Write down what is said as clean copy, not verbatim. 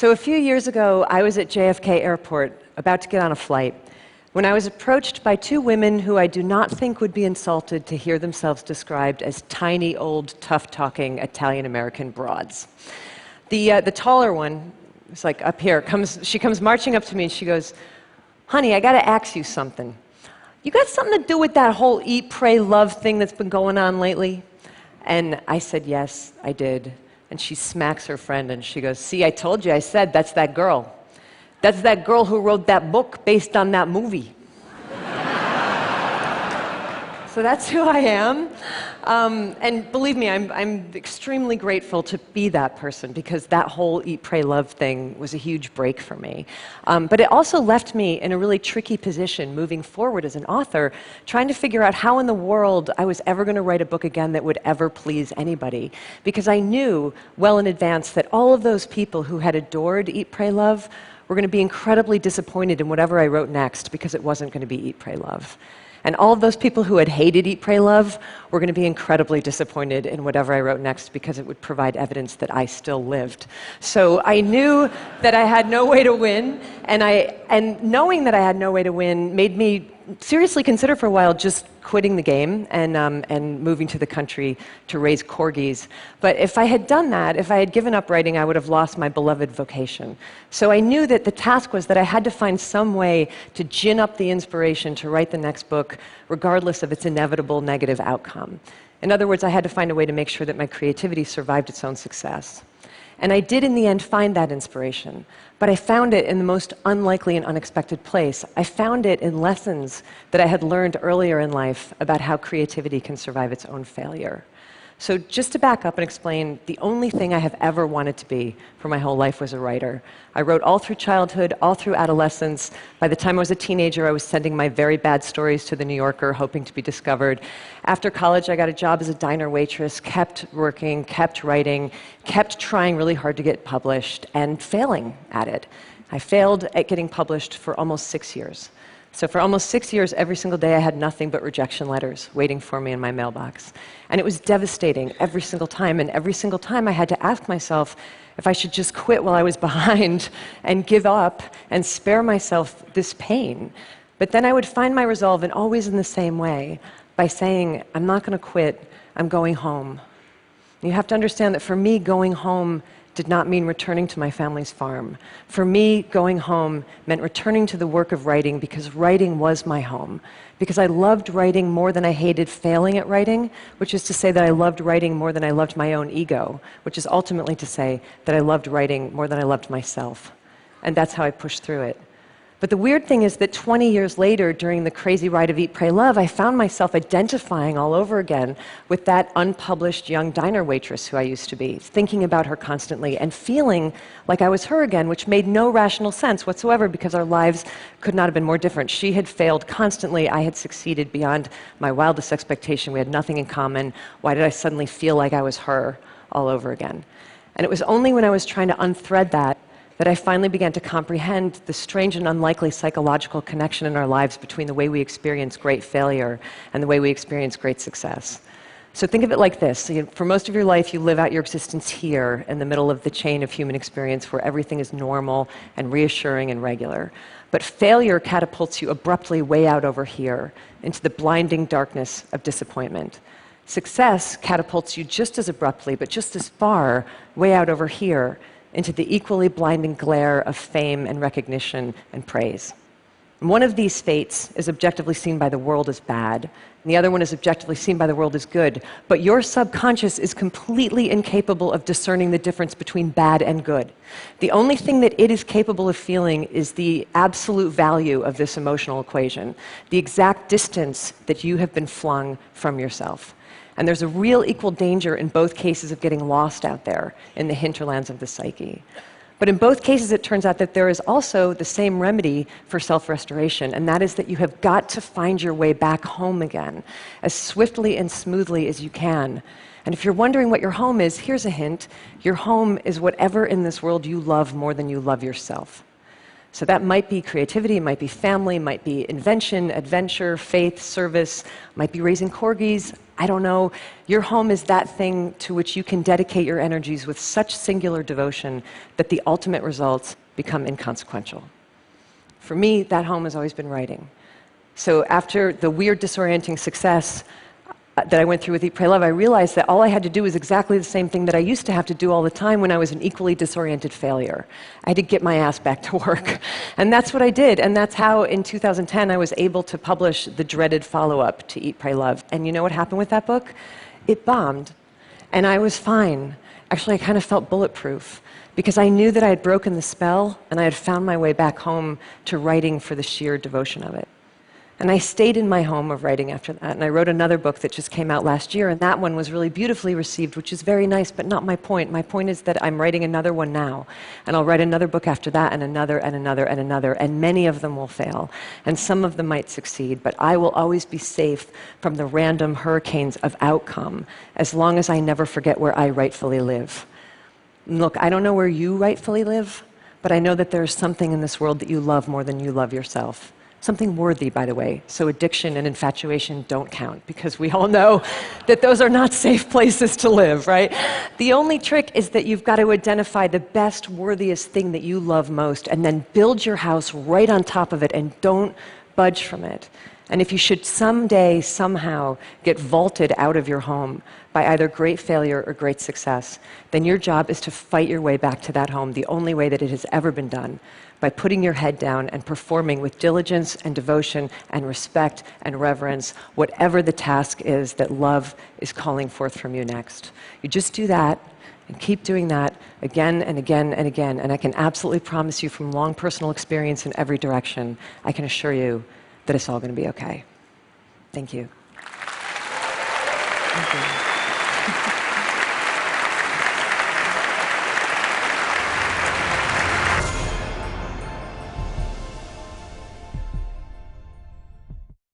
So a few years ago, I was at JFK Airport, about to get on a flight, when I was approached by two women who I do not think would be insulted to hear themselves described as tiny, old, tough-talking Italian-American broads. The taller one, it's like up here, she comes marching up to me and she goes, "Honey, I gotta ask you something. You got something to do with that whole eat, pray, love thing that's been going on lately?" And I said, "Yes, I did." And she smacks her friend and she goes, "See, I told you, I said, that's that girl. That's that girl who wrote that book based on that movie." So that's who I am. And believe me, I'm extremely grateful to be that person, because that whole eat, pray, love thing was a huge break for me. But it also left me in a really tricky position moving forward as an author, trying to figure out how in the world I was ever going to write a book again that would ever please anybody. Because I knew well in advance that all of those people who had adored Eat, Pray, Love were going to be incredibly disappointed in whatever I wrote next, because it wasn't going to be Eat, Pray, Love. And all of those people who had hated Eat, Pray, Love were going to be incredibly disappointed in whatever I wrote next, because it would provide evidence that I still lived. So I knew that I had no way to win, and knowing that I had no way to win made me seriously consider for a while just quitting the game and moving to the country to raise corgis. But if I had done that, if I had given up writing, I would have lost my beloved vocation. So I knew that the task was that I had to find some way to gin up the inspiration to write the next book, regardless of its inevitable negative outcome. In other words, I had to find a way to make sure that my creativity survived its own success. And I did, in the end, find that inspiration. But I found it in the most unlikely and unexpected place. I found it in lessons that I had learned earlier in life about how creativity can survive its own failure. So just to back up and explain, the only thing I have ever wanted to be for my whole life was a writer. I wrote all through childhood, all through adolescence. By the time I was a teenager, I was sending my very bad stories to The New Yorker, hoping to be discovered. After college, I got a job as a diner waitress, kept working, kept writing, kept trying really hard to get published, and failing at it. I failed at getting published for almost 6 years. So for almost 6 years, every single day, I had nothing but rejection letters waiting for me in my mailbox. And it was devastating every single time. And every single time, I had to ask myself if I should just quit while I was behind and give up and spare myself this pain. But then I would find my resolve, and always in the same way, by saying, "I'm not going to quit, I'm going home." You have to understand that for me, going home did not mean returning to my family's farm. For me, going home meant returning to the work of writing, because writing was my home. Because I loved writing more than I hated failing at writing, which is to say that I loved writing more than I loved my own ego, which is ultimately to say that I loved writing more than I loved myself. And that's how I pushed through it. But the weird thing is that 20 years later, during the crazy ride of Eat, Pray, Love, I found myself identifying all over again with that unpublished young diner waitress who I used to be, thinking about her constantly and feeling like I was her again, which made no rational sense whatsoever, because our lives could not have been more different. She had failed constantly. I had succeeded beyond my wildest expectation. We had nothing in common. Why did I suddenly feel like I was her all over again? And it was only when I was trying to unthread that I finally began to comprehend the strange and unlikely psychological connection in our lives between the way we experience great failure and the way we experience great success. So think of it like this. For most of your life, you live out your existence here in the middle of the chain of human experience, where everything is normal and reassuring and regular. But failure catapults you abruptly way out over here into the blinding darkness of disappointment. Success catapults you just as abruptly, but just as far, way out over here into the equally blinding glare of fame and recognition and praise. And one of these fates is objectively seen by the world as bad, and the other one is objectively seen by the world as good. But your subconscious is completely incapable of discerning the difference between bad and good. The only thing that it is capable of feeling is the absolute value of this emotional equation, the exact distance that you have been flung from yourself. And there's a real equal danger in both cases of getting lost out there in the hinterlands of the psyche. But in both cases, it turns out that there is also the same remedy for self-restoration, and that is that you have got to find your way back home again, as swiftly and smoothly as you can. And if you're wondering what your home is, here's a hint. Your home is whatever in this world you love more than you love yourself. So that might be creativity, might be family, might be invention, adventure, faith, service, might be raising corgis. I don't know. Your home is that thing to which you can dedicate your energies with such singular devotion that the ultimate results become inconsequential. For me, that home has always been writing. So after the weird, disorienting success that I went through with Eat, Pray, Love, I realized that all I had to do was exactly the same thing that I used to have to do all the time when I was an equally disoriented failure. I had to get my ass back to work. And that's what I did. And that's how, in 2010, I was able to publish the dreaded follow-up to Eat, Pray, Love. And you know what happened with that book? It bombed. And I was fine. Actually, I kind of felt bulletproof, because I knew that I had broken the spell, and I had found my way back home to writing for the sheer devotion of it. And I stayed in my home of writing after that, and I wrote another book that just came out last year, and that one was really beautifully received, which is very nice, but not my point. My point is that I'm writing another one now, and I'll write another book after that, and another, and another, and another, and many of them will fail, and some of them might succeed, but I will always be safe from the random hurricanes of outcome, as long as I never forget where I rightfully live. Look, I don't know where you rightfully live, but I know that there's something in this world that you love more than you love yourself. Something worthy, by the way. So addiction and infatuation don't count, because we all know that those are not safe places to live, right? The only trick is that you've got to identify the best, worthiest thing that you love most, and then build your house right on top of it, and don't budge from it. And if you should someday, somehow, get vaulted out of your home by either great failure or great success, then your job is to fight your way back to that home the only way that it has ever been done, by putting your head down and performing with diligence and devotion and respect and reverence whatever the task is that love is calling forth from you next. You just do that and keep doing that again and again and again, and I can absolutely promise you from long personal experience in every direction, I can assure you that it's all going to be okay. Thank you. Thank you.